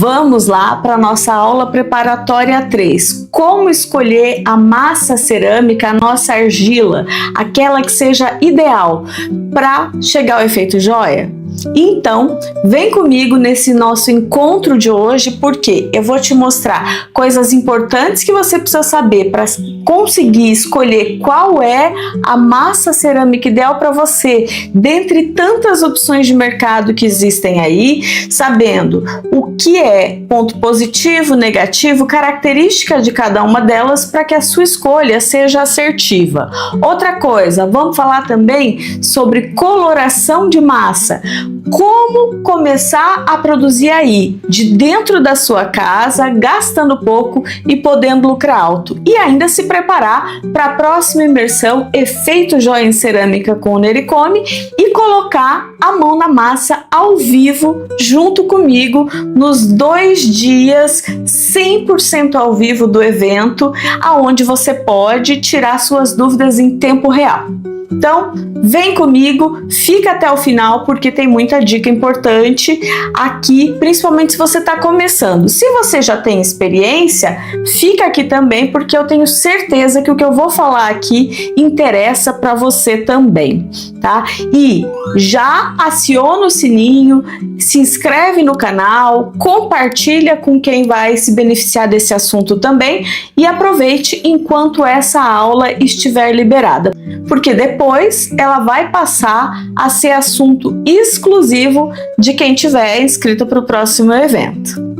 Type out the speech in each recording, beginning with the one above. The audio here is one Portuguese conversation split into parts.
Vamos lá para a nossa aula preparatória 3. Como escolher a massa cerâmica, a nossa argila, aquela que seja ideal para chegar ao efeito joia? Então, vem comigo nesse nosso encontro de hoje, porque eu vou te mostrar coisas importantes que você precisa saber para conseguir escolher qual é a massa cerâmica ideal para você, dentre tantas opções de mercado que existem aí, sabendo o que é ponto positivo, negativo, característica de cada uma delas para que a sua escolha seja assertiva. Outra coisa, vamos falar também sobre coloração de massa. Como começar a produzir aí, de dentro da sua casa, gastando pouco e podendo lucrar alto. E ainda se preparar para a próxima imersão Efeito Joia em Cerâmica com o Nericome e colocar a mão na massa ao vivo junto comigo nos 2 dias 100% ao vivo do evento, aonde você pode tirar suas dúvidas em tempo real. Então, vem comigo, fica até o final porque tem muita dica importante aqui, principalmente se você está começando. Se você já tem experiência, fica aqui também porque eu tenho certeza que o que eu vou falar aqui interessa para você também, tá? E já aciona o sininho, se inscreve no canal, compartilha com quem vai se beneficiar desse assunto também e aproveite enquanto essa aula estiver liberada, porque depois ela vai passar a ser assunto exclusivo de quem tiver inscrito para o próximo evento.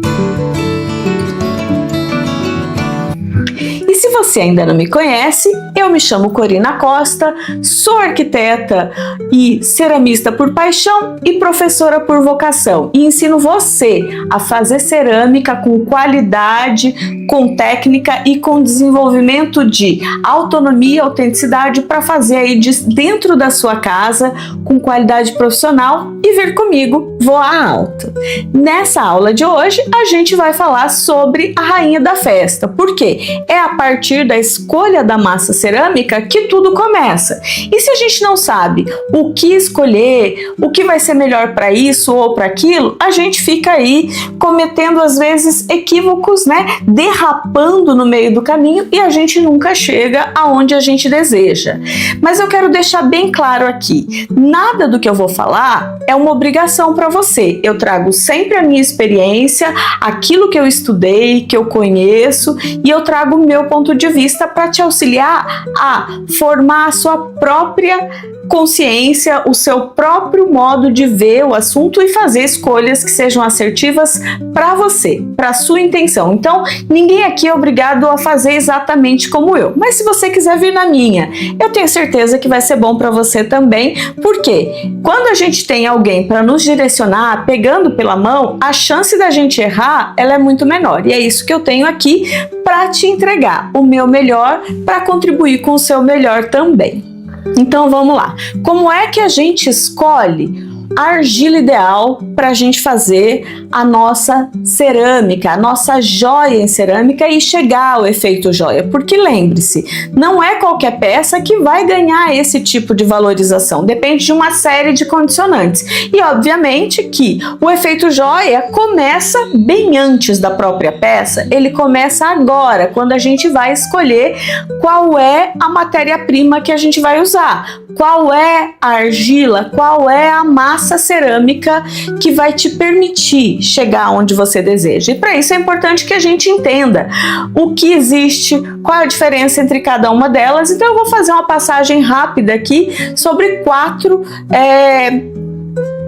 E se você ainda não me conhece, eu me chamo Corina Costa, sou arquiteta e ceramista por paixão e professora por vocação. E ensino você a fazer cerâmica com qualidade, com técnica e com desenvolvimento de autonomia e autenticidade para fazer aí dentro da sua casa com qualidade profissional e vir comigo voar alto. Nessa aula de hoje a gente vai falar sobre a rainha da festa, porque é a partir da escolha da massa cerâmica que tudo começa. E se a gente não sabe o que escolher, o que vai ser melhor para isso ou para aquilo, a gente fica aí cometendo às vezes equívocos, né? Derrapando no meio do caminho e a gente nunca chega aonde a gente deseja. Mas eu quero deixar bem claro aqui, nada do que eu vou falar é uma obrigação para você. Eu trago sempre a minha experiência, aquilo que eu estudei, que eu conheço, e eu trago o meu ponto de vista para te auxiliar a formar a sua própria consciência, o seu próprio modo de ver o assunto e fazer escolhas que sejam assertivas para você, para a sua intenção. Então, ninguém aqui é obrigado a fazer exatamente como eu, mas se você quiser vir na minha, eu tenho certeza que vai ser bom para você também, porque quando a gente tem alguém para nos direcionar, pegando pela mão, a chance da gente errar, ela é muito menor, e é isso que eu tenho aqui para te entregar o meu melhor, para contribuir com o seu melhor também. Então vamos lá, como é que a gente escolhe a argila ideal para a gente fazer a nossa cerâmica, a nossa joia em cerâmica e chegar ao efeito joia? Porque lembre-se, não é qualquer peça que vai ganhar esse tipo de valorização, depende de uma série de condicionantes. E obviamente que o efeito joia começa bem antes da própria peça, ele começa agora, quando a gente vai escolher qual é a matéria-prima que a gente vai usar, qual é a argila, qual é a massa cerâmica que vai te permitir chegar onde você deseja. E para isso é importante que a gente entenda o que existe, qual é a diferença entre cada uma delas. Então eu vou fazer uma passagem rápida aqui sobre 4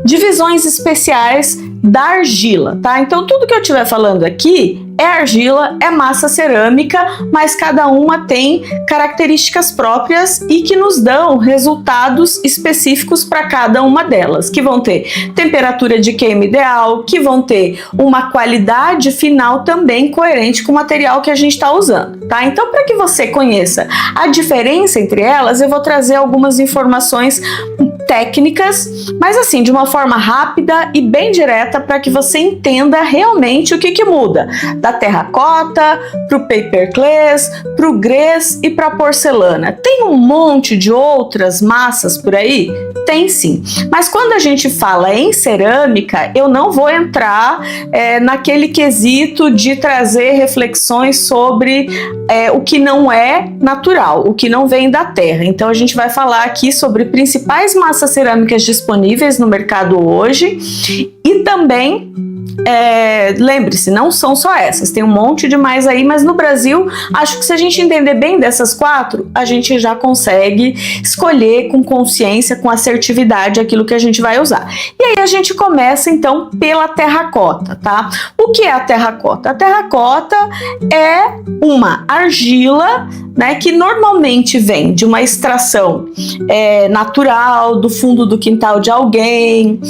divisões especiais da argila, tá? Então tudo que eu estiver falando aqui é argila, é massa cerâmica, mas cada uma tem características próprias e que nos dão resultados específicos para cada uma delas, que vão ter temperatura de queima ideal, que vão ter uma qualidade final também coerente com o material que a gente está usando, tá? Então, para que você conheça a diferença entre elas, eu vou trazer algumas informações técnicas, mas assim, de uma forma rápida e bem direta para que você entenda realmente o que muda da terracota para o paperclase, para o grès e para a porcelana. Tem um monte de outras massas por aí? Tem sim, mas quando a gente fala em cerâmica, eu não vou entrar naquele quesito de trazer reflexões sobre o que não é natural, o que não vem da terra. Então a gente vai falar aqui sobre principais massas cerâmicas disponíveis no mercado hoje e também lembre-se, não são só essas, tem um monte de mais aí, mas no Brasil, acho que se a gente entender bem dessas 4, a gente já consegue escolher com consciência, com assertividade aquilo que a gente vai usar. E aí a gente começa então pela terracota, tá? O que é a terracota? A terracota é uma argila, né, que normalmente vem de uma extração natural, do fundo do quintal de alguém,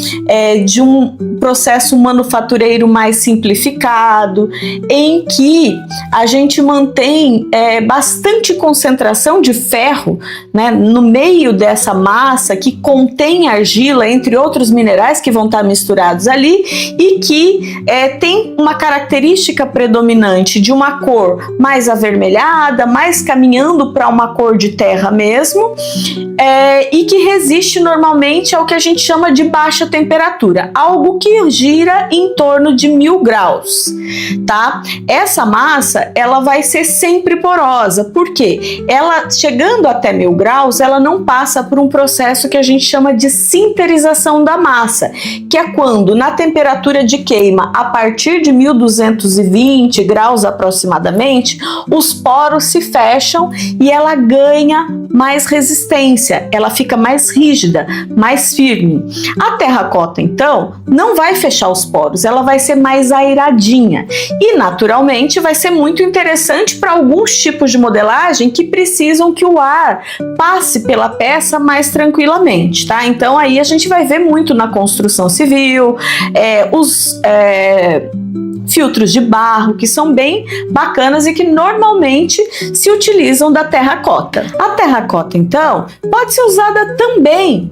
de um processo manufatureiro mais simplificado, em que a gente mantém bastante concentração de ferro, né, no meio dessa massa que contém argila, entre outros minerais que vão estar misturados ali, e que tem uma característica predominante de uma cor mais avermelhada, mais caminhando para uma cor de terra mesmo, e que resiste normalmente ao que a gente chama de baixa temperatura, algo que gira em torno de 1000 graus, tá? Essa massa, ela vai ser sempre porosa, porque ela, chegando até 1000 graus, ela não passa por um processo que a gente chama de sinterização da massa, que é quando, na temperatura de queima, a partir de 1220 graus aproximadamente, os poros se fecham e ela ganha mais resistência, ela fica mais rígida, mais firme. A terracota, então, não vai fechar os poros, ela vai ser mais airadinha e, naturalmente, vai ser muito interessante para alguns tipos de modelagem que precisam que o ar passe pela peça mais tranquilamente, tá? Então, aí a gente vai ver muito na construção civil, os filtros de barro, que são bem bacanas e que normalmente se utilizam da terracota. A terracota, então, pode ser usada também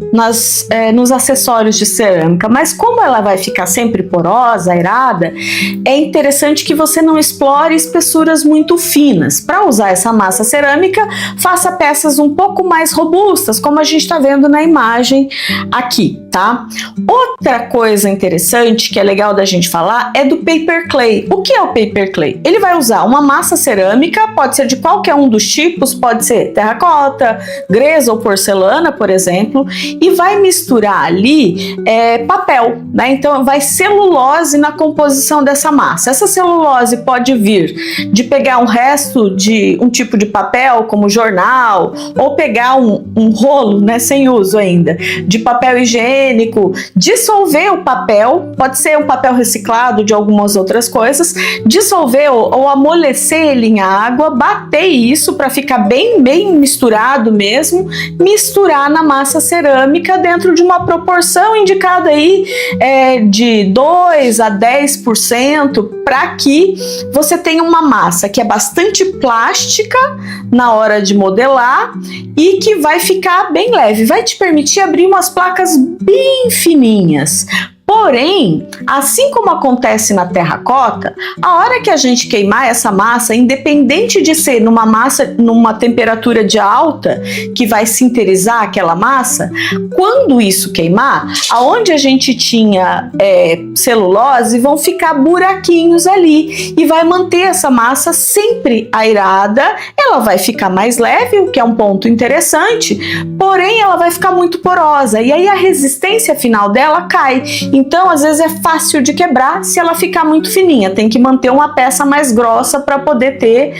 nos acessórios de cerâmica, mas como ela vai ficar sempre porosa, airada, é interessante que você não explore espessuras muito finas. Para usar essa massa cerâmica, faça peças um pouco mais robustas, como a gente está vendo na imagem aqui, tá? Outra coisa interessante que é legal da gente falar é do paper clay. O que é o paper clay? Ele vai usar uma massa cerâmica, pode ser de qualquer um dos tipos, pode ser terracota, grès ou porcelana, por exemplo, e vai misturar ali papel, né? Então vai celulose na composição dessa massa. Essa celulose pode vir de pegar um resto de um tipo de papel, como jornal, ou pegar um rolo, né, sem uso ainda, de papel higiênico, dissolver o papel, pode ser um papel reciclado de algumas outras coisas, dissolver ou amolecer ele em água, bater isso para ficar bem misturado mesmo, misturar na massa cerâmica dentro de uma proporção indicada aí de 2 a 10%, para que você tenha uma massa que é bastante plástica na hora de modelar e que vai ficar bem leve, vai te permitir abrir umas placas bem fininhas. Porém, assim como acontece na terracota, a hora que a gente queimar essa massa, independente de ser numa massa numa temperatura de alta, que vai sinterizar aquela massa, quando isso queimar, aonde a gente tinha celulose, vão ficar buraquinhos ali e vai manter essa massa sempre airada. Ela vai ficar mais leve, o que é um ponto interessante, porém ela vai ficar muito porosa e aí a resistência final dela cai. Então, às vezes é fácil de quebrar se ela ficar muito fininha. Tem que manter uma peça mais grossa para poder ter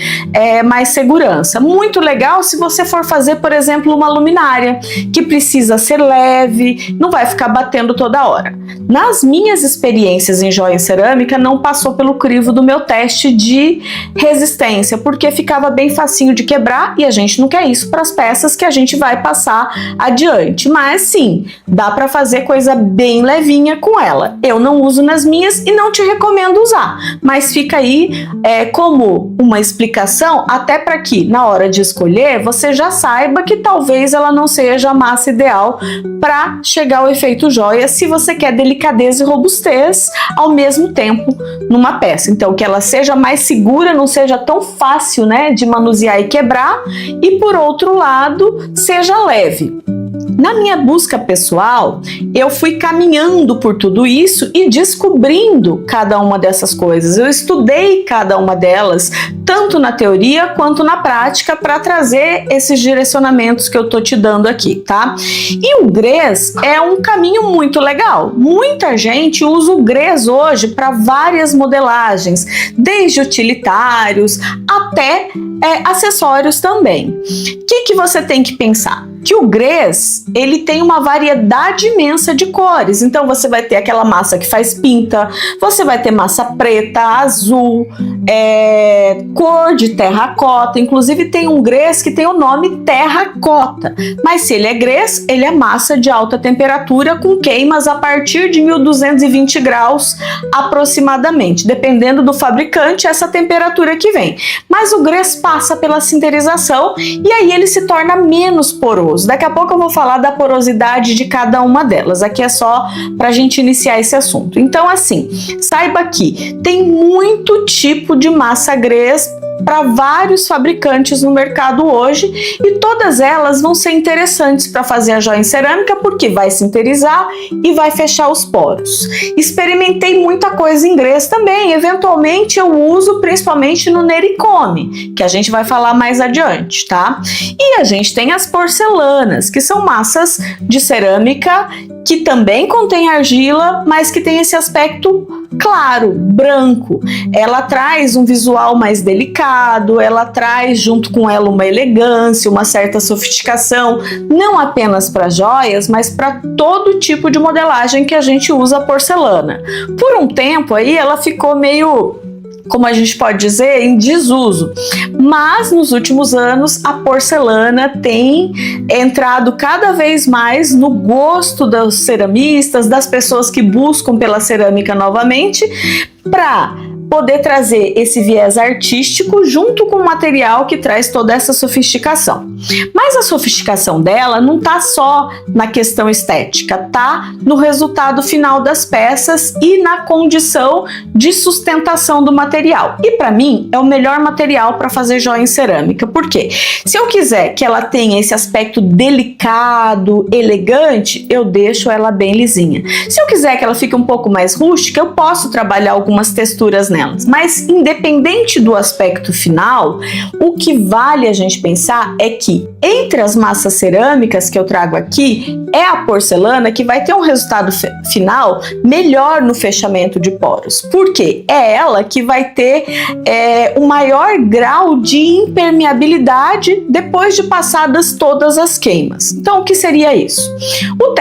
mais segurança. Muito legal se você for fazer, por exemplo, uma luminária, que precisa ser leve, não vai ficar batendo toda hora. Nas minhas experiências em joia em cerâmica, não passou pelo crivo do meu teste de resistência, porque ficava bem facinho de quebrar e a gente não quer isso para as peças que a gente vai passar adiante. Mas sim, dá para fazer coisa bem levinha com com ela. Eu não uso nas minhas e não te recomendo usar, mas fica aí como uma explicação, até para que na hora de escolher você já saiba que talvez ela não seja a massa ideal para chegar ao efeito joia, se você quer delicadeza e robustez ao mesmo tempo numa peça. Então, que ela seja mais segura, não seja tão fácil, né, de manusear e quebrar, e por outro lado, seja leve. Na minha busca pessoal, eu fui caminhando por tudo isso e descobrindo cada uma dessas coisas. Eu estudei cada uma delas, tanto na teoria quanto na prática, para trazer esses direcionamentos que eu tô te dando aqui, tá? E o GRES é um caminho muito legal. Muita gente usa o GRES hoje para várias modelagens, desde utilitários até acessórios também. O que você tem que pensar? Que o GRES, ele tem uma variedade imensa de cores. Então você vai ter aquela massa que faz pinta, você vai ter massa preta, azul, cor de terracota. Inclusive tem um GRES que tem o nome terracota. Mas se ele é GRES, ele é massa de alta temperatura com queimas a partir de 1220 graus aproximadamente. Dependendo do fabricante, essa temperatura que vem. Mas o GRES passa pela sinterização e aí ele se torna menos poroso. Daqui a pouco eu vou falar da porosidade de cada uma delas. Aqui é só para a gente iniciar esse assunto. Então, assim, saiba que tem muito tipo de massa GRES para vários fabricantes no mercado hoje e todas elas vão ser interessantes para fazer a joia em cerâmica porque vai sinterizar e vai fechar os poros. Experimentei muita coisa em GRES também, eventualmente eu uso principalmente no Nericome, que a gente vai falar mais adiante, tá? E a gente tem as porcelanas, que são massas de cerâmica que também contém argila, mas que tem esse aspecto claro, branco. Ela traz um visual mais delicado, ela traz junto com ela uma elegância, uma certa sofisticação, não apenas para joias, mas para todo tipo de modelagem que a gente usa a porcelana. Por um tempo aí ela ficou meio, como a gente pode dizer, em desuso. Mas nos últimos anos a porcelana tem entrado cada vez mais no gosto dos ceramistas, das pessoas que buscam pela cerâmica novamente, para poder trazer esse viés artístico junto com o material que traz toda essa sofisticação. Mas a sofisticação dela não tá só na questão estética, tá no resultado final das peças e na condição de sustentação do material. E para mim é o melhor material para fazer joia em cerâmica. Por quê? Se eu quiser que ela tenha esse aspecto delicado, elegante, eu deixo ela bem lisinha. Se eu quiser que ela fique um pouco mais rústica, eu posso trabalhar algumas texturas nelas. Mas independente do aspecto final, o que vale a gente pensar é que entre as massas cerâmicas que eu trago aqui, é a porcelana que vai ter um resultado final melhor no fechamento de poros. Por quê? É ela que vai ter o maior grau de impermeabilidade depois de passadas todas as queimas. Então, o que seria isso?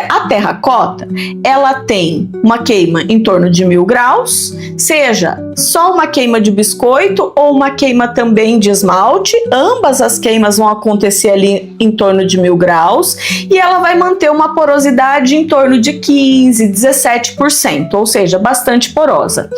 A terracota, ela tem uma queima em torno de 1000 graus, seja só uma queima de biscoito ou uma queima também de esmalte. Ambas as queimas vão acontecer ali em torno de 1000 graus e ela vai manter uma porosidade em torno de 15, 17%, ou seja, bastante porosa.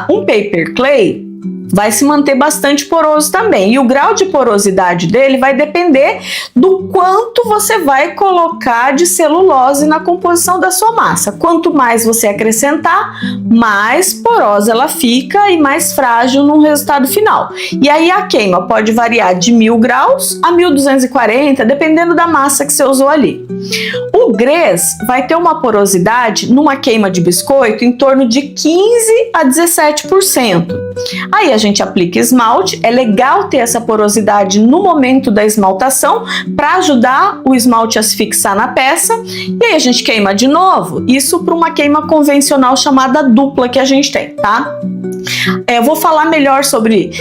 Um paper clay vai se manter bastante poroso também. E o grau de porosidade dele vai depender do quanto você vai colocar de celulose na composição da sua massa. Quanto mais você acrescentar, mais porosa ela fica e mais frágil no resultado final. E aí a queima pode variar de 1000 graus a 1240, dependendo da massa que você usou ali. O GRES vai ter uma porosidade numa queima de biscoito em torno de 15 a 17%. Aí a gente aplica esmalte, é legal ter essa porosidade no momento da esmaltação para ajudar o esmalte a se fixar na peça, e aí a gente queima de novo, isso para uma queima convencional chamada dupla que a gente tem, tá? Eu vou falar melhor sobre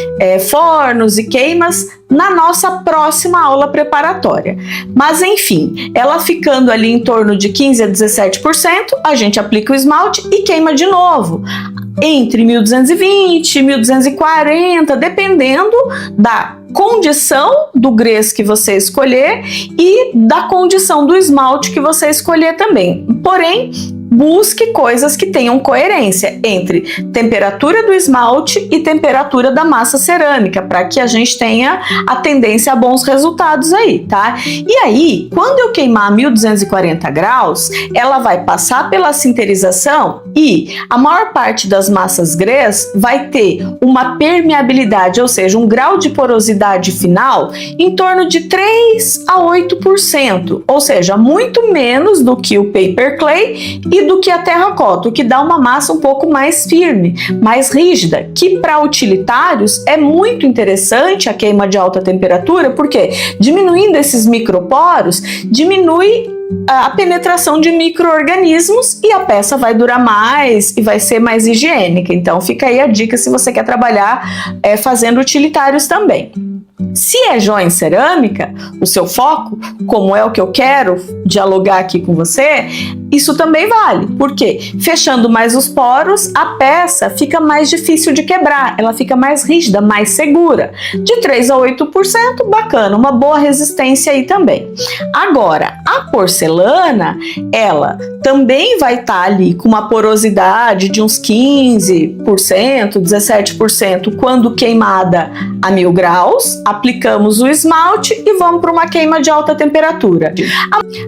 fornos e queimas na nossa próxima aula preparatória. Mas enfim, ela ficando ali em torno de 15 a 17%, a gente aplica o esmalte e queima de novo. Entre 1220 e 1240, dependendo da condição do GRES que você escolher e da condição do esmalte que você escolher também. Porém, busque coisas que tenham coerência entre temperatura do esmalte e temperatura da massa cerâmica, para que a gente tenha a tendência a bons resultados aí, tá? E aí, quando eu queimar a 1240 graus, ela vai passar pela sinterização e a maior parte das massas grês vai ter uma permeabilidade, ou seja, um grau de porosidade final em torno de 3 a 8%, ou seja, muito menos do que o paper clay e do que a terracota, o que dá uma massa um pouco mais firme, mais rígida, que para utilitários é muito interessante a queima de alta temperatura, porque diminuindo esses microporos, diminui a penetração de micro-organismos e a peça vai durar mais e vai ser mais higiênica. Então fica aí a dica se você quer trabalhar fazendo utilitários também. Se é joia em cerâmica, o seu foco, como é o que eu quero dialogar aqui com você, isso também vale, porque fechando mais os poros, a peça fica mais difícil de quebrar, ela fica mais rígida, mais segura. De 3 a 8%, bacana, uma boa resistência aí também. Agora, a porcelana, ela também vai estar ali com uma porosidade de uns 15%, 17% quando queimada a 1000 graus, aplicamos o esmalte e vamos para uma queima de alta temperatura.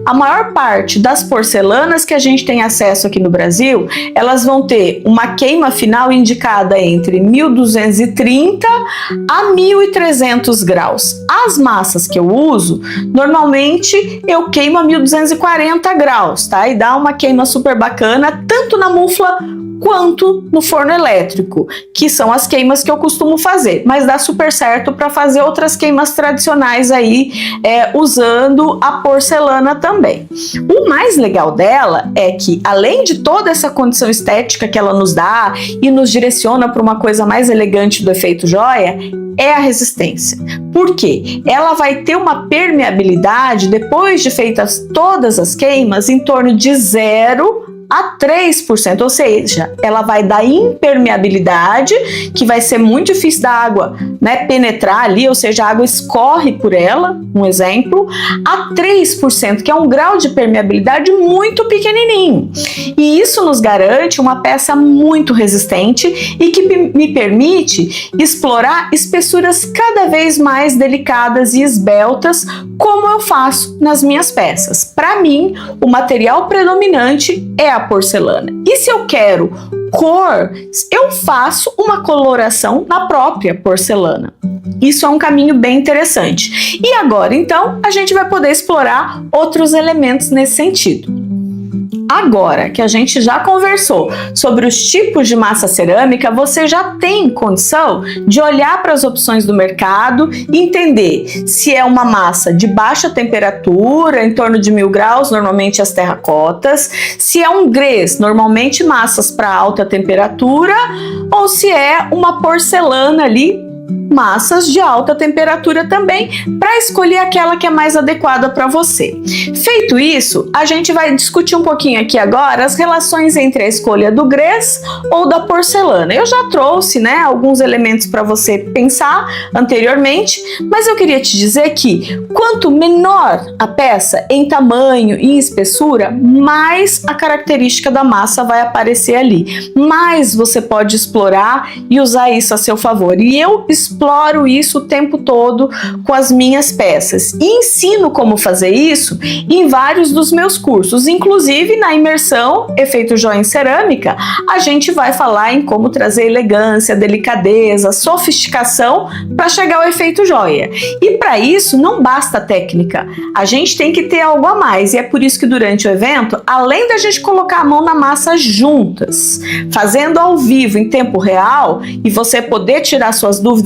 A maior parte das porcelanas que a gente tem acesso aqui no Brasil, elas vão ter uma queima final indicada entre 1230 a 1300 graus. As massas que eu uso, normalmente eu queimo a 1240 graus, tá? E dá uma queima super bacana, tanto na mufla quanto no forno elétrico, que são as queimas que eu costumo fazer, mas dá super certo para fazer outras queimas tradicionais aí, usando a porcelana também. O mais legal dela é que, além de toda essa condição estética que ela nos dá e nos direciona para uma coisa mais elegante do efeito joia, é a resistência. Por quê? Ela vai ter uma permeabilidade, depois de feitas todas as queimas, em torno de 0 a 3%, ou seja, ela vai dar impermeabilidade, que vai ser muito difícil da água, né, penetrar ali, ou seja, a água escorre por ela, um exemplo, a 3%, que é um grau de permeabilidade muito pequenininho. E isso nos garante uma peça muito resistente e que me permite explorar espessuras cada vez mais delicadas e esbeltas, como eu faço nas minhas peças. Para mim, o material predominante é a porcelana. E se eu quero cor, eu faço uma coloração na própria porcelana. Isso é um caminho bem interessante. E agora, então, a gente vai poder explorar outros elementos nesse sentido. Agora que a gente já conversou sobre os tipos de massa cerâmica, você já tem condição de olhar para as opções do mercado e entender se é uma massa de baixa temperatura, em torno de 1000 graus, normalmente as terracotas, se é um grès, normalmente massas para alta temperatura, ou se é uma porcelana ali, massas de alta temperatura também, para escolher aquela que é mais adequada para você. Feito isso, a gente vai discutir um pouquinho aqui agora as relações entre a escolha do grès ou da porcelana. Eu já trouxe, né, alguns elementos para você pensar anteriormente, mas eu queria te dizer que quanto menor a peça em tamanho e em espessura, mais a característica da massa vai aparecer ali, mais você pode explorar e usar isso a seu favor. E eu exploro isso o tempo todo com as minhas peças e ensino como fazer isso em vários dos meus cursos, inclusive na imersão Efeito Joia em Cerâmica, a gente vai falar em como trazer elegância, delicadeza, sofisticação para chegar ao efeito joia. E para isso não basta técnica, a gente tem que ter algo a mais, e é por isso que durante o evento, além da gente colocar a mão na massa juntas, fazendo ao vivo em tempo real, e você poder tirar suas dúvidas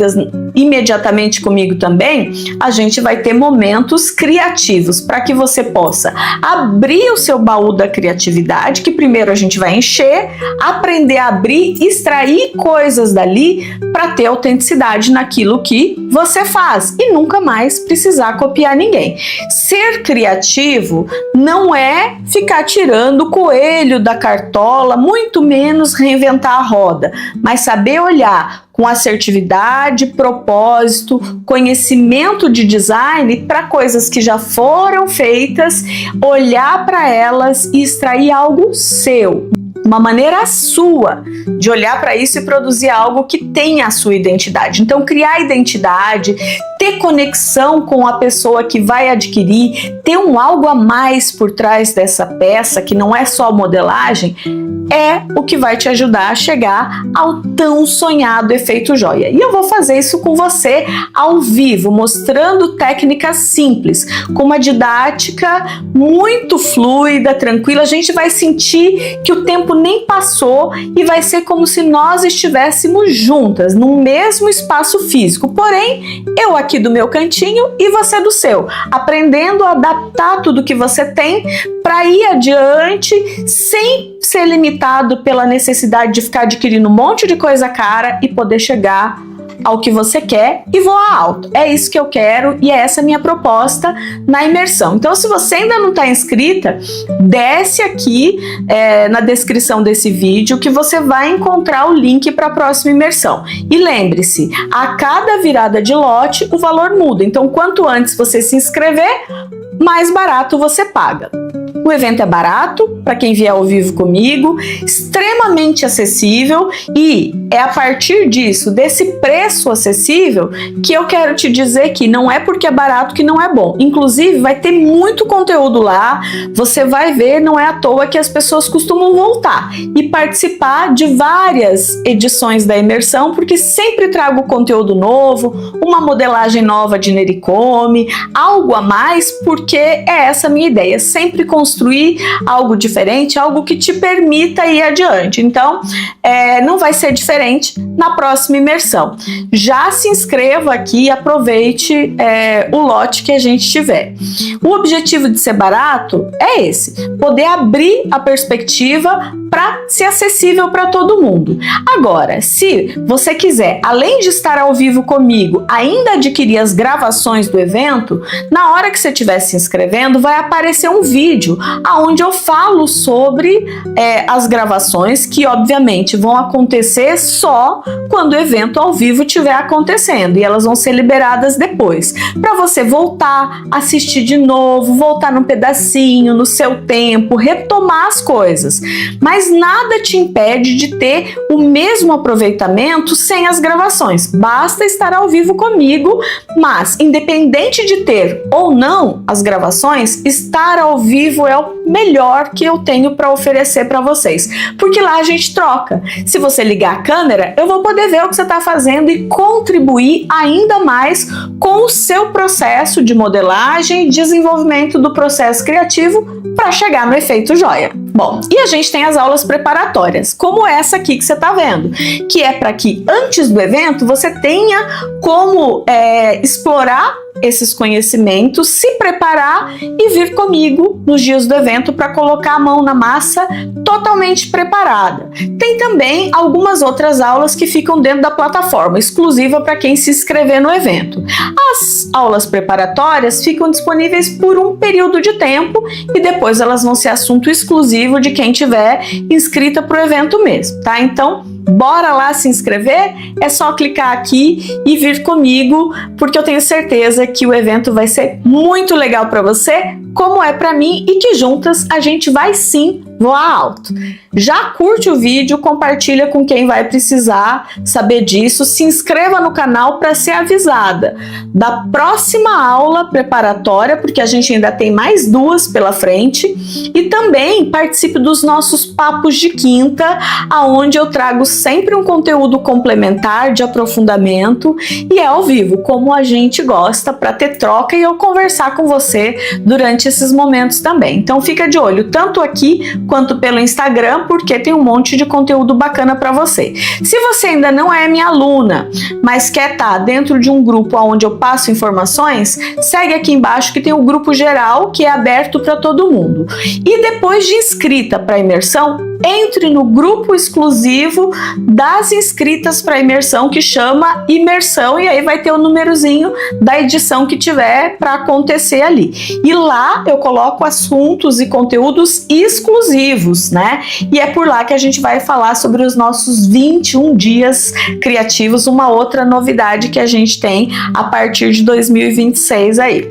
imediatamente comigo também, a gente vai ter momentos criativos para que você possa abrir o seu baú da criatividade, que primeiro a gente vai encher, aprender a abrir, extrair coisas dali para ter autenticidade naquilo que você faz e nunca mais precisar copiar ninguém. Ser criativo não é ficar tirando o coelho da cartola, muito menos reinventar a roda, mas saber olhar com assertividade, propósito, conhecimento de design para coisas que já foram feitas, olhar para elas e extrair algo seu. Uma maneira sua de olhar para isso e produzir algo que tenha a sua identidade. Então, criar identidade, ter conexão com a pessoa que vai adquirir, ter um algo a mais por trás dessa peça, que não é só modelagem, é o que vai te ajudar a chegar ao tão sonhado efeito joia. E eu vou fazer isso com você ao vivo, mostrando técnicas simples, com uma didática muito fluida, tranquila. A gente vai sentir que o tempo nem passou e vai ser como se nós estivéssemos juntas, no mesmo espaço físico. Porém, eu aqui do meu cantinho e você do seu, aprendendo a adaptar tudo que você tem para ir adiante sem ser limitado pela necessidade de ficar adquirindo um monte de coisa cara e poder chegar ao que você quer e voar alto. É isso que eu quero e é essa a minha proposta na imersão. Então, se você ainda não está inscrita, desce aqui na descrição desse vídeo que você vai encontrar o link para a próxima imersão. E lembre-se, a cada virada de lote o valor muda. Então, quanto antes você se inscrever, mais barato você paga. O evento é barato para quem vier ao vivo comigo, extremamente acessível, e é a partir disso, desse preço acessível, que eu quero te dizer que não é porque é barato que não é bom. Inclusive, vai ter muito conteúdo lá, você vai ver, não é à toa que as pessoas costumam voltar e participar de várias edições da imersão, porque sempre trago conteúdo novo, uma modelagem nova de Nericome, algo a mais, porque é essa a minha ideia, sempre construir algo diferente, algo que te permita ir adiante. Então, não vai ser diferente na próxima imersão. Já se inscreva aqui e aproveite o lote que a gente tiver. O objetivo de ser barato é esse, poder abrir a perspectiva para ser acessível para todo mundo. Agora, se você quiser, além de estar ao vivo comigo, ainda adquirir as gravações do evento, na hora que você estiver se inscrevendo, vai aparecer um vídeo onde eu falo sobre as gravações, que obviamente vão acontecer só quando o evento ao vivo estiver acontecendo, e elas vão ser liberadas depois, para você voltar, assistir de novo, voltar num pedacinho, no seu tempo, retomar as coisas. Mas nada te impede de ter o mesmo aproveitamento sem as gravações. Basta estar ao vivo comigo, mas independente de ter ou não as gravações, estar ao vivo é o melhor que eu tenho para oferecer para vocês, porque lá a gente troca. Se você ligar a câmera, eu vou poder ver o que você está fazendo e contribuir ainda mais com o seu processo de modelagem e desenvolvimento do processo criativo para chegar no efeito joia. Bom, e a gente tem as aulas preparatórias, como essa aqui que você está vendo, que é para que antes do evento você tenha como explorar esses conhecimentos, se preparar e vir comigo nos dias do evento para colocar a mão na massa totalmente preparada. Tem também algumas outras aulas que ficam dentro da plataforma, exclusiva para quem se inscrever no evento. As aulas preparatórias ficam disponíveis por um período de tempo e depois elas vão ser assunto exclusivo de quem tiver inscrita para o evento mesmo, tá? Então, bora lá se inscrever? É só clicar aqui e vir comigo, porque eu tenho certeza que o evento vai ser muito legal para você, como é para mim, e que juntas a gente vai sim voar alto. Já curte o vídeo, compartilha com quem vai precisar saber disso, se inscreva no canal para ser avisada da próxima aula preparatória, porque a gente ainda tem mais duas pela frente, e também participe dos nossos papos de quinta, aonde eu trago sempre um conteúdo complementar de aprofundamento e é ao vivo, como a gente gosta, para ter troca e eu conversar com você durante esses momentos também. Então fica de olho tanto aqui quanto pelo Instagram, porque tem um monte de conteúdo bacana para você. Se você ainda não é minha aluna, mas quer estar dentro de um grupo onde eu passo informações, segue aqui embaixo que tem o grupo geral, que é aberto para todo mundo. E depois de inscrita para a imersão, entre no grupo exclusivo das inscritas para a imersão, que chama Imersão, e aí vai ter o númerozinho da edição que tiver para acontecer ali. E lá eu coloco assuntos e conteúdos exclusivos vivos, né? E é por lá que a gente vai falar sobre os nossos 21 dias criativos, uma outra novidade que a gente tem a partir de 2026 aí.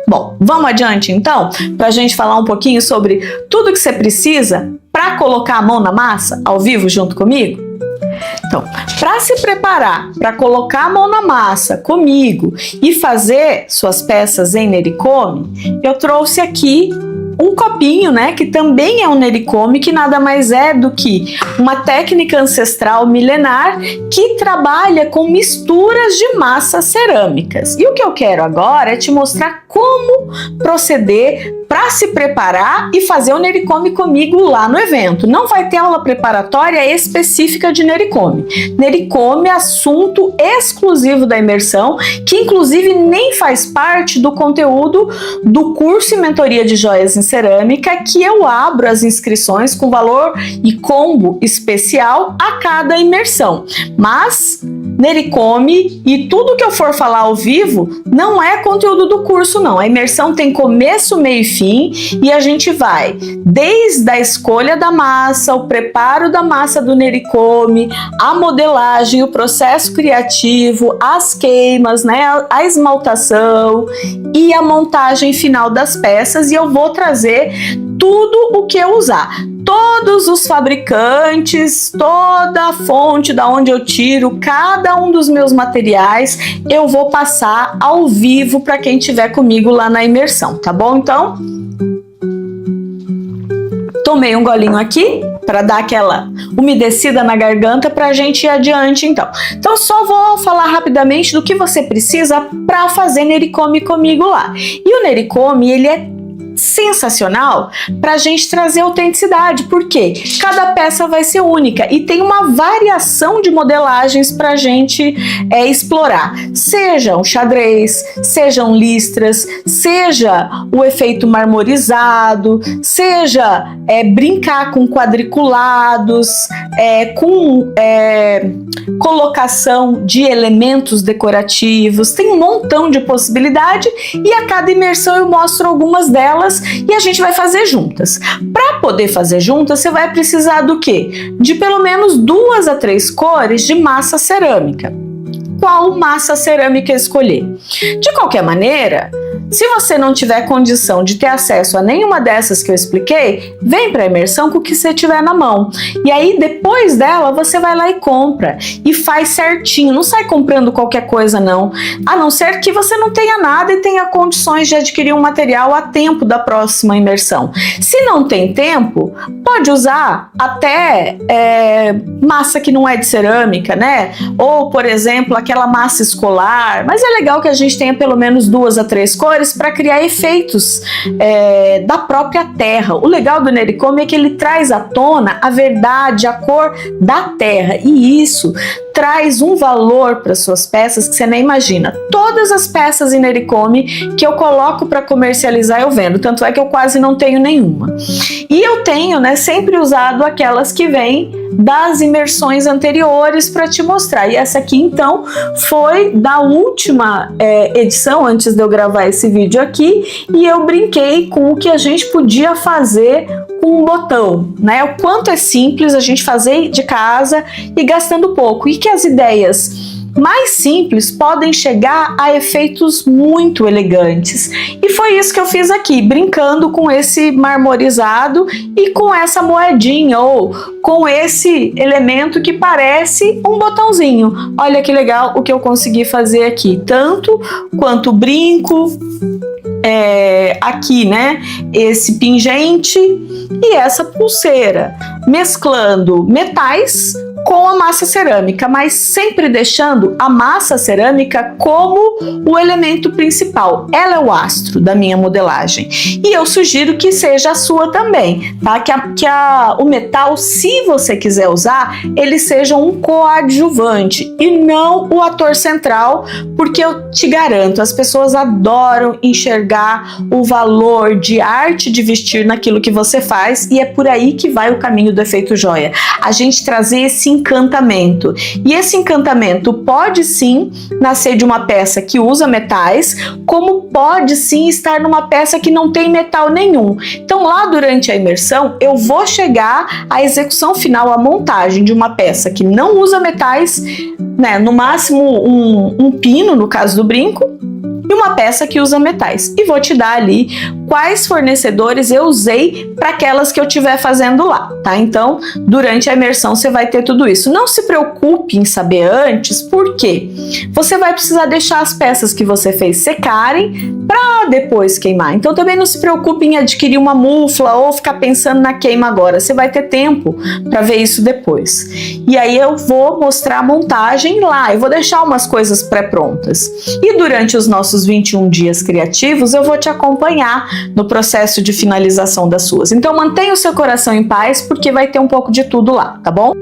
Bom, vamos adiante então, para a gente falar um pouquinho sobre tudo que você precisa para colocar a mão na massa ao vivo junto comigo? Então, para se preparar para colocar a mão na massa comigo e fazer suas peças em nericome, eu trouxe aqui um copinho, né, que também é um nericome, que nada mais é do que uma técnica ancestral milenar que trabalha com misturas de massas cerâmicas. E o que eu quero agora é te mostrar como proceder para se preparar e fazer o nericome comigo lá no evento. Não vai ter aula preparatória específica de nericome. Nericome é assunto exclusivo da imersão, que inclusive nem faz parte do conteúdo do curso e mentoria de joias em cerâmica, que eu abro as inscrições com valor e combo especial a cada imersão. Mas nericome e tudo que eu for falar ao vivo não é conteúdo do curso, não. A imersão tem começo, meio e fim, e a gente vai desde a escolha da massa, o preparo da massa do nericome, a modelagem, o processo criativo, as queimas, né, a esmaltação e a montagem final das peças, e eu vou trazer tudo o que eu usar. Todos os fabricantes, toda a fonte da onde eu tiro cada um dos meus materiais, eu vou passar ao vivo para quem estiver comigo lá na imersão, tá bom? Então, tomei um golinho aqui para dar aquela umedecida na garganta para a gente ir adiante, então. Então, só vou falar rapidamente do que você precisa para fazer nericome comigo lá. E o nericome, ele é sensacional para a gente trazer autenticidade, porque cada peça vai ser única e tem uma variação de modelagens para a gente explorar, sejam xadrez, sejam listras, seja o efeito marmorizado, seja brincar com quadriculados, com colocação de elementos decorativos. Tem um montão de possibilidade e a cada imersão eu mostro algumas delas e a gente vai fazer juntas. Para poder fazer juntas, você vai precisar do quê? De pelo menos 2 a 3 cores de massa cerâmica. Qual massa cerâmica escolher? De qualquer maneira, se você não tiver condição de ter acesso a nenhuma dessas que eu expliquei, vem para a imersão com o que você tiver na mão. E aí, depois dela, você vai lá e compra. E faz certinho. Não sai comprando qualquer coisa, não. A não ser que você não tenha nada e tenha condições de adquirir um material a tempo da próxima imersão. Se não tem tempo, pode usar até massa que não é de cerâmica, né? Ou, por exemplo, aquela massa escolar. Mas é legal que a gente tenha pelo menos 2 a 3 cores para criar efeitos da própria terra. O legal do nericome é que ele traz à tona a verdade, a cor da terra, e isso traz um valor para suas peças que você nem imagina. Todas as peças em nericome que eu coloco para comercializar eu vendo, tanto é que eu quase não tenho nenhuma. E eu tenho, né, sempre usado aquelas que vêm das imersões anteriores para te mostrar. E essa aqui, então, foi da última edição, antes de eu gravar esse vídeo aqui, e eu brinquei com o que a gente podia fazer com um botão, né? O quanto é simples a gente fazer de casa e gastando pouco, e que as ideias mais simples podem chegar a efeitos muito elegantes. E foi isso que eu fiz aqui, brincando com esse marmorizado e com essa moedinha, ou com esse elemento que parece um botãozinho. Olha que legal o que eu consegui fazer aqui, tanto quanto brinco, aqui, né, esse pingente e essa pulseira, mesclando metais com a massa cerâmica, mas sempre deixando a massa cerâmica como o elemento principal. Ela é o astro da minha modelagem. E eu sugiro que seja a sua também, tá? Que o metal, se você quiser usar, ele seja um coadjuvante e não o ator central, porque eu te garanto, as pessoas adoram enxergar enxergar o valor de arte de vestir naquilo que você faz, e é por aí que vai o caminho do efeito joia. A gente trazer esse encantamento. E esse encantamento pode sim nascer de uma peça que usa metais, como pode sim estar numa peça que não tem metal nenhum. Então lá durante a imersão eu vou chegar à execução final, à montagem de uma peça que não usa metais, né, no máximo um pino, no caso do brinco, e uma peça que usa metais. E vou te dar ali quais fornecedores eu usei para aquelas que eu estiver fazendo lá, tá? Então, durante a imersão você vai ter tudo isso. Não se preocupe em saber antes, porque você vai precisar deixar as peças que você fez secarem para depois queimar. Então, também não se preocupe em adquirir uma mufla ou ficar pensando na queima agora. Você vai ter tempo para ver isso depois. E aí eu vou mostrar a montagem lá. Eu vou deixar umas coisas pré-prontas. E durante os nossos 21 dias criativos, eu vou te acompanhar no processo de finalização das suas. Então mantenha o seu coração em paz, porque vai ter um pouco de tudo lá, tá bom?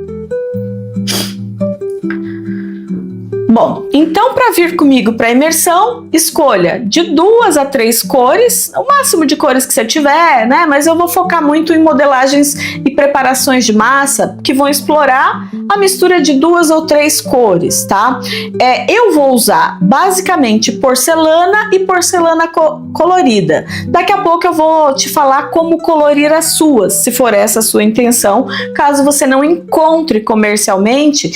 Bom, então para vir comigo para a imersão, escolha de 2 a 3 cores, o máximo de cores que você tiver, né? Mas eu vou focar muito em modelagens e preparações de massa que vão explorar a mistura de 2 ou 3 cores, tá? Eu vou usar basicamente porcelana e porcelana colorida. Daqui a pouco eu vou te falar como colorir as suas, se for essa a sua intenção, caso você não encontre comercialmente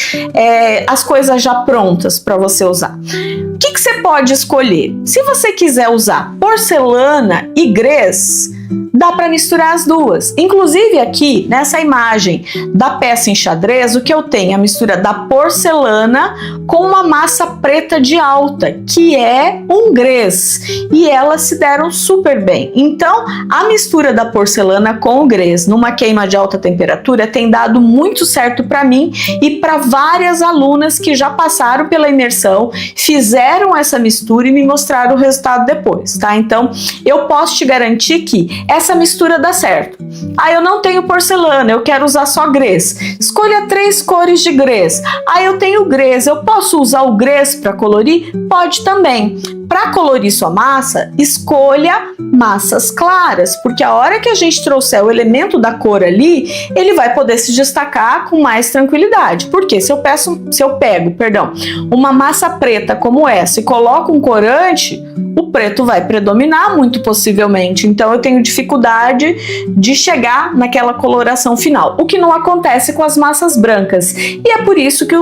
as coisas já prontas para você usar. O que você pode escolher? Se você quiser usar porcelana e grès, dá para misturar as duas. Inclusive aqui nessa imagem da peça em xadrez, o que eu tenho é a mistura da porcelana com uma massa preta de alta, que é um grès, e elas se deram super bem. Então a mistura da porcelana com o grès numa queima de alta temperatura tem dado muito certo para mim e para várias alunas que já passaram pela imersão, fizeram essa mistura e me mostraram o resultado depois, tá? Então eu posso te garantir que essa mistura dá certo. Eu não tenho porcelana, eu quero usar só grès. Escolha 3 cores de grès. Eu tenho grès, eu posso usar o grès para colorir? Pode também. Para colorir sua massa, escolha massas claras, porque a hora que a gente trouxer o elemento da cor ali, ele vai poder se destacar com mais tranquilidade. Porque se eu pego uma massa preta como essa e coloco um corante, o preto vai predominar muito possivelmente. Então eu tenho dificuldade de chegar naquela coloração final, o que não acontece com as massas brancas. E é por isso que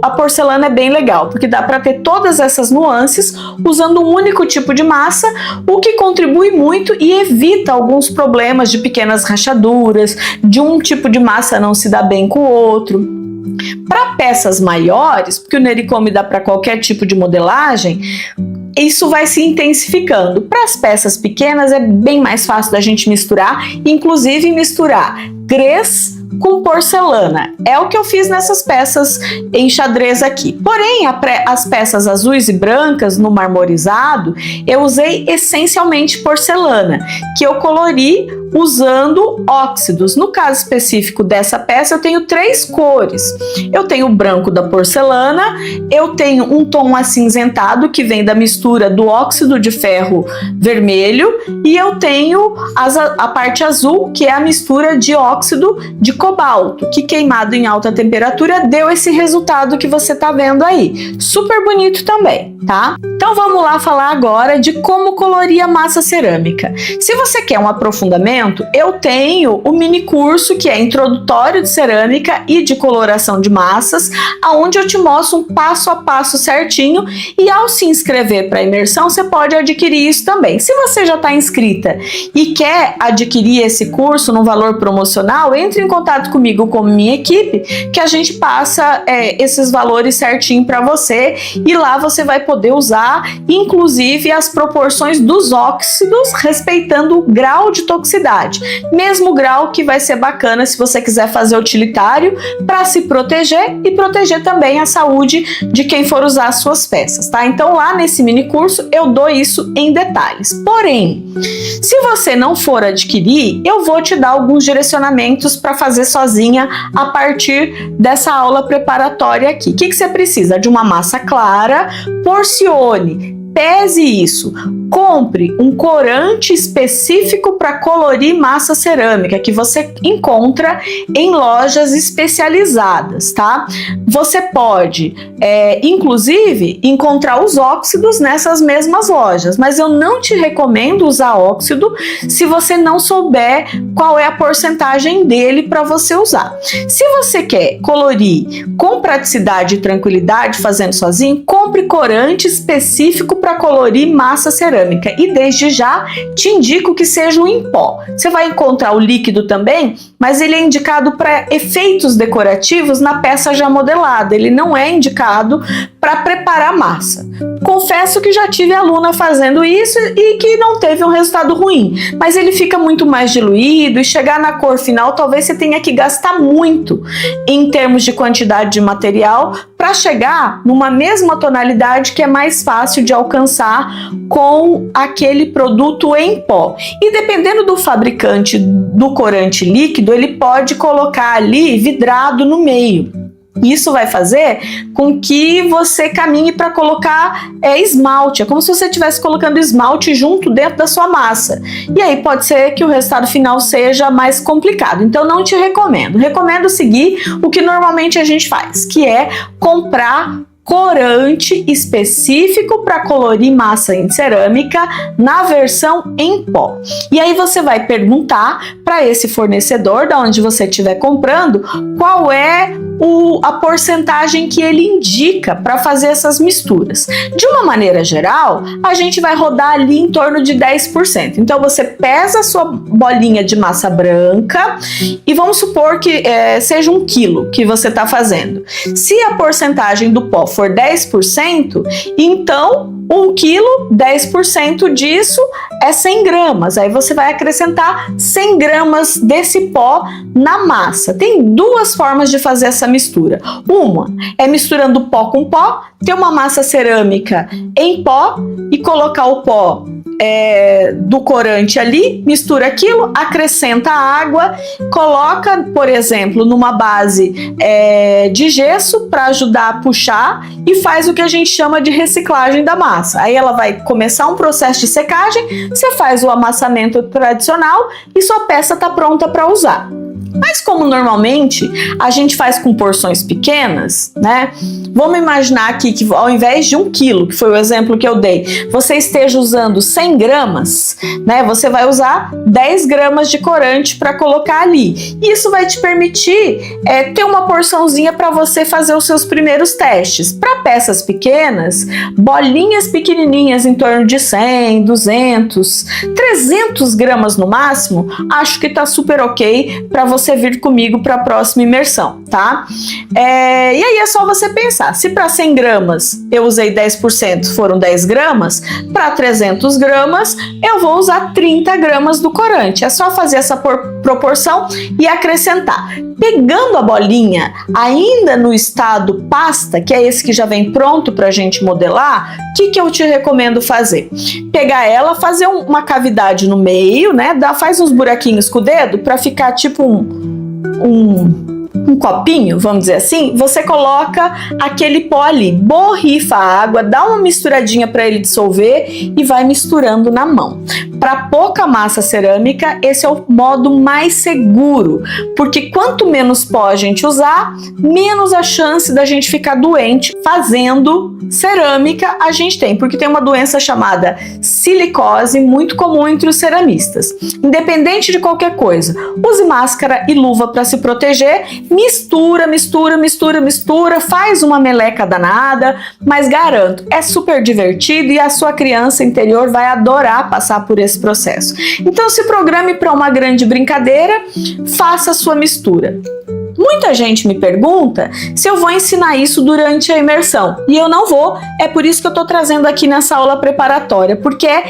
a porcelana é bem legal, porque dá para ter todas essas nuances usando um único tipo de massa, o que contribui muito e evita alguns problemas de pequenas rachaduras, de um tipo de massa não se dar bem com o outro. Para peças maiores, porque o Nericome dá para qualquer tipo de modelagem, isso vai se intensificando. Para as peças pequenas é bem mais fácil da gente misturar, inclusive misturar grès com porcelana. É o que eu fiz nessas peças em xadrez aqui. Porém, as peças azuis e brancas no marmorizado, eu usei essencialmente porcelana, que eu colori usando óxidos. No caso específico dessa peça, eu tenho 3 cores. Eu tenho o branco da porcelana, eu tenho um tom acinzentado, que vem da mistura do óxido de ferro vermelho, e eu tenho a parte azul, que é a mistura de óxido de cobalto, que queimado em alta temperatura deu esse resultado que você tá vendo aí. Super bonito também, tá? Então vamos lá falar agora de como colorir a massa cerâmica. Se você quer um aprofundamento, eu tenho o mini curso que é introdutório de cerâmica e de coloração de massas, aonde eu te mostro um passo a passo certinho, e ao se inscrever para a imersão, você pode adquirir isso também. Se você já está inscrita e quer adquirir esse curso no valor promocional, entre em contato comigo, com minha equipe, que a gente passa esses valores certinho para você, e lá você vai poder usar inclusive as proporções dos óxidos, respeitando o grau de toxicidade, mesmo grau que vai ser bacana se você quiser fazer utilitário para se proteger e proteger também a saúde de quem for usar as suas peças, tá? Então lá nesse mini curso eu dou isso em detalhes. Porém, se você não for adquirir, eu vou te dar alguns direcionamentos para fazer sozinha a partir dessa aula preparatória aqui. O que você precisa? De uma massa clara, porcione pese isso. Compre um corante específico para colorir massa cerâmica, que você encontra em lojas especializadas, tá? Você pode, inclusive, encontrar os óxidos nessas mesmas lojas, mas eu não te recomendo usar óxido se você não souber qual é a porcentagem dele para você usar. Se você quer colorir com praticidade e tranquilidade fazendo sozinho, compre corante específico para colorir massa cerâmica e desde já te indico que seja um em pó. Você vai encontrar o líquido também, mas ele é indicado para efeitos decorativos na peça já modelada, ele não é indicado para preparar massa. Confesso que já tive aluna fazendo isso e que não teve um resultado ruim, mas ele fica muito mais diluído e chegar na cor final talvez você tenha que gastar muito em termos de quantidade de material para chegar numa mesma tonalidade que é mais fácil de alcançar com aquele produto em pó. E dependendo do fabricante do corante líquido, ele pode colocar ali vidrado no meio. Isso vai fazer com que você caminhe para colocar esmalte. É como se você estivesse colocando esmalte junto dentro da sua massa. E aí pode ser que o resultado final seja mais complicado. Então não te recomendo. Recomendo seguir o que normalmente a gente faz, que é comprar corante específico para colorir massa em cerâmica na versão em pó. E aí você vai perguntar para esse fornecedor, da onde você estiver comprando, qual é a porcentagem que ele indica para fazer essas misturas. De uma maneira geral, a gente vai rodar ali em torno de 10%. Então você pesa a sua bolinha de massa branca e vamos supor que seja 1 quilo que você está fazendo. Se a porcentagem do pó for 10%, então 1 quilo, 10% disso é 100 gramas. Aí você vai acrescentar 100 gramas desse pó na massa. Tem duas formas de fazer essa mistura. Uma é misturando pó com pó, ter uma massa cerâmica em pó e colocar o pó do corante ali, mistura aquilo, acrescenta água, coloca, por exemplo, numa base de gesso para ajudar a puxar e faz o que a gente chama de reciclagem da massa. Aí ela vai começar um processo de secagem, você faz o amassamento tradicional e sua peça está pronta para usar. Mas como normalmente a gente faz com porções pequenas, né? Vamos imaginar aqui que ao invés de 1 quilo, que foi o exemplo que eu dei, você esteja usando 100 gramas, né? Você vai usar 10 gramas de corante para colocar ali. Isso vai te permitir ter uma porçãozinha para você fazer os seus primeiros testes. Para peças pequenas, bolinhas pequenininhas em torno de 100, 200, 300 gramas no máximo, acho que tá super ok para você vir comigo para a próxima imersão, tá? E aí é só você pensar, se para 100 gramas eu usei 10%, foram 10 gramas, para 300 gramas eu vou usar 30 gramas do corante. É só fazer essa proporção e acrescentar. Pegando a bolinha ainda no estado pasta, que é esse que já vem pronto para a gente modelar, o que eu te recomendo fazer? Pegar ela, fazer uma cavidade no meio, né? Faz uns buraquinhos com o dedo para ficar tipo um copinho, vamos dizer assim. Você coloca aquele pó ali, borrifa a água, dá uma misturadinha para ele dissolver e vai misturando na mão. Para pouca massa cerâmica, esse é o modo mais seguro, porque quanto menos pó a gente usar, menos a chance da gente ficar doente fazendo cerâmica a gente tem, porque tem uma doença chamada silicose muito comum entre os ceramistas. Independente de qualquer coisa, use máscara e luva para se proteger, mistura, mistura, mistura, mistura, faz uma meleca danada, mas garanto, é super divertido e a sua criança interior vai adorar passar por esse processo. Então se programe para uma grande brincadeira, faça a sua mistura. Muita gente me pergunta se eu vou ensinar isso durante a imersão, e eu não vou, é por isso que eu estou trazendo aqui nessa aula preparatória, porque é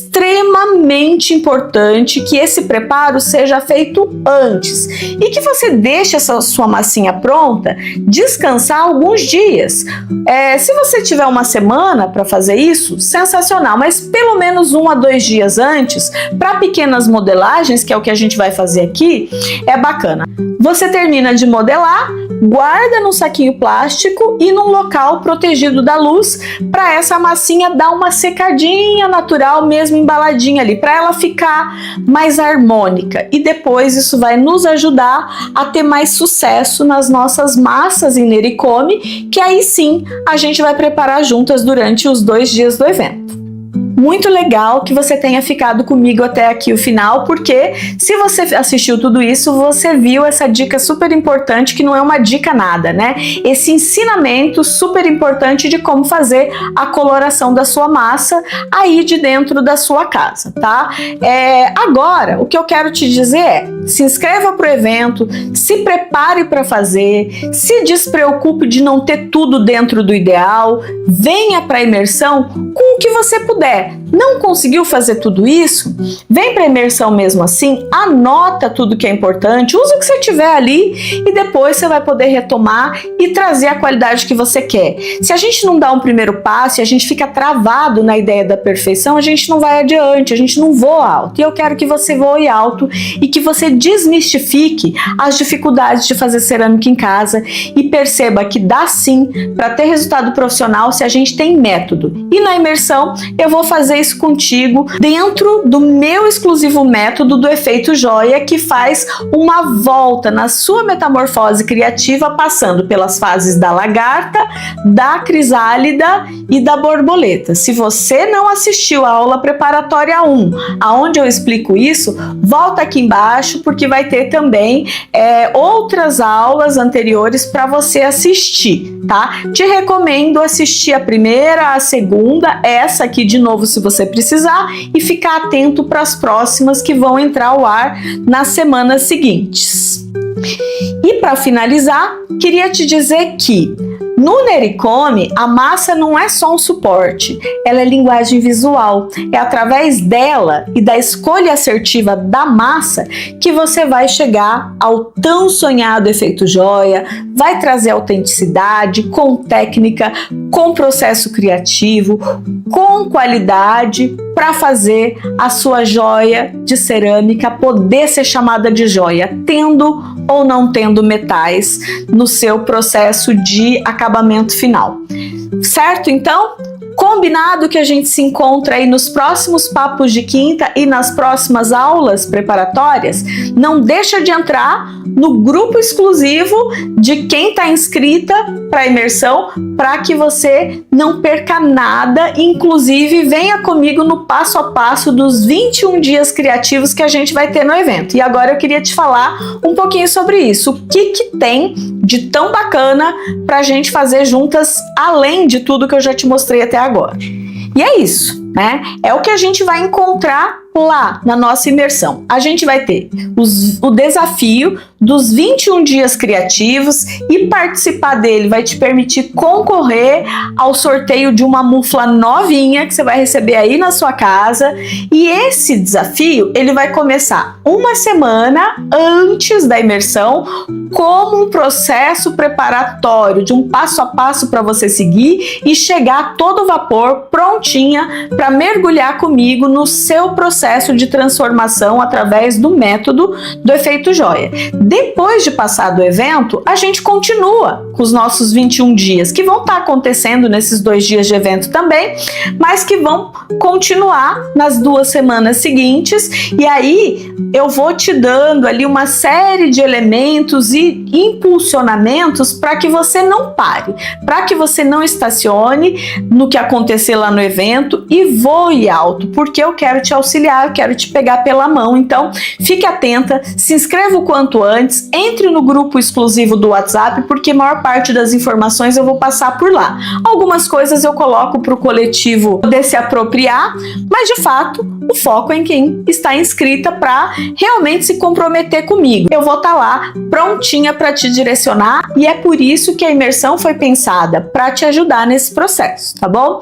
extremamente importante que esse preparo seja feito antes e que você deixe essa sua massinha pronta descansar alguns dias. Se você tiver uma semana para fazer isso, sensacional, mas pelo menos 1 a 2 dias antes, para pequenas modelagens, que é o que a gente vai fazer aqui, é bacana. Você termina de modelar, guarda num saquinho plástico e num local protegido da luz para essa massinha dar uma secadinha natural, mesmo embaladinha ali, para ela ficar mais harmônica. E depois isso vai nos ajudar a ter mais sucesso nas nossas massas em Nericome, que aí sim a gente vai preparar juntas durante os 2 dias do evento. Muito legal que você tenha ficado comigo até aqui o final, porque se você assistiu tudo isso, você viu essa dica super importante, que não é uma dica nada, né? Esse ensinamento super importante de como fazer a coloração da sua massa aí de dentro da sua casa, tá? Agora, o que eu quero te dizer é, se inscreva pro evento, se prepare para fazer, se despreocupe de não ter tudo dentro do ideal, venha para a imersão com o que você puder. Não conseguiu fazer tudo isso? Vem para a imersão mesmo assim, anota tudo que é importante, usa o que você tiver ali e depois você vai poder retomar e trazer a qualidade que você quer. Se a gente não dá um primeiro passo e a gente fica travado na ideia da perfeição, a gente não vai adiante, a gente não voa alto. E eu quero que você voe alto e que você desmistifique as dificuldades de fazer cerâmica em casa e perceba que dá sim para ter resultado profissional se a gente tem método. E na imersão eu vou fazer isso contigo dentro do meu exclusivo método do efeito joia, que faz uma volta na sua metamorfose criativa, passando pelas fases da lagarta, da crisálida e da borboleta. Se você não assistiu a aula preparatória 1, aonde eu explico isso, volta aqui embaixo, porque vai ter também outras aulas anteriores para você assistir, tá? Te recomendo assistir a primeira, a segunda, essa aqui de novo se você precisar, e ficar atento para as próximas que vão entrar ao ar nas semanas seguintes. E para finalizar, queria te dizer que no Nericome, a massa não é só um suporte, ela é linguagem visual. É através dela e da escolha assertiva da massa que você vai chegar ao tão sonhado efeito joia, vai trazer autenticidade, com técnica, com processo criativo, com qualidade, para fazer a sua joia de cerâmica poder ser chamada de joia, tendo ou não tendo metais no seu processo de acabamento final. Certo, então? Combinado que a gente se encontra aí nos próximos papos de quinta e nas próximas aulas preparatórias? Não deixa de entrar no grupo exclusivo de quem está inscrita para a imersão, para que você não perca nada, inclusive venha comigo no passo a passo dos 21 dias criativos que a gente vai ter no evento. E agora eu queria te falar um pouquinho sobre isso, o que tem de tão bacana para a gente fazer juntas, além de tudo que eu já te mostrei até agora. E é isso, né? É o que a gente vai encontrar lá na nossa imersão. A gente vai ter o desafio dos 21 dias criativos, e participar dele vai te permitir concorrer ao sorteio de uma mufla novinha que você vai receber aí na sua casa. E esse desafio, ele vai começar uma semana antes da imersão, como um processo preparatório, de um passo a passo para você seguir e chegar a todo vapor, prontinha para mergulhar comigo no seu processo de transformação através do método do efeito joia. Depois de passar do evento, a gente continua com os nossos 21 dias, que vão estar acontecendo nesses 2 dias de evento também, mas que vão continuar nas 2 semanas seguintes. E aí eu vou te dando ali uma série de elementos e impulsionamentos para que você não pare, para que você não estacione no que acontecer lá no evento e voe alto, porque eu quero te auxiliar, eu quero te pegar pela mão. Então fique atenta, se inscreva o quanto antes, entre no grupo exclusivo do WhatsApp, porque a maior parte das informações eu vou passar por lá. Algumas coisas eu coloco para o coletivo poder se apropriar, mas de fato o foco é em quem está inscrita para realmente se comprometer comigo. Eu vou estar lá prontinha para te direcionar e é por isso que a imersão foi pensada para te ajudar nesse processo, tá bom?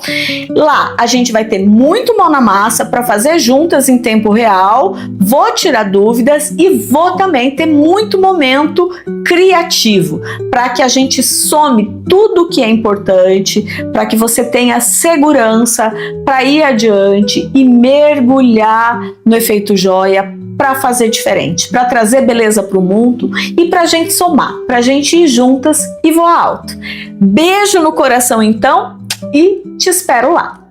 Lá a gente vai ter muito mão na massa para fazer juntas em tempo real, vou tirar dúvidas e vou também ter muito momento criativo para que a gente some tudo que é importante, para que você tenha segurança para ir adiante e mergulhar no efeito joia para fazer diferente, para trazer beleza para o mundo e para a gente somar, para a gente ir juntas e voar alto. Beijo no coração então e te espero lá.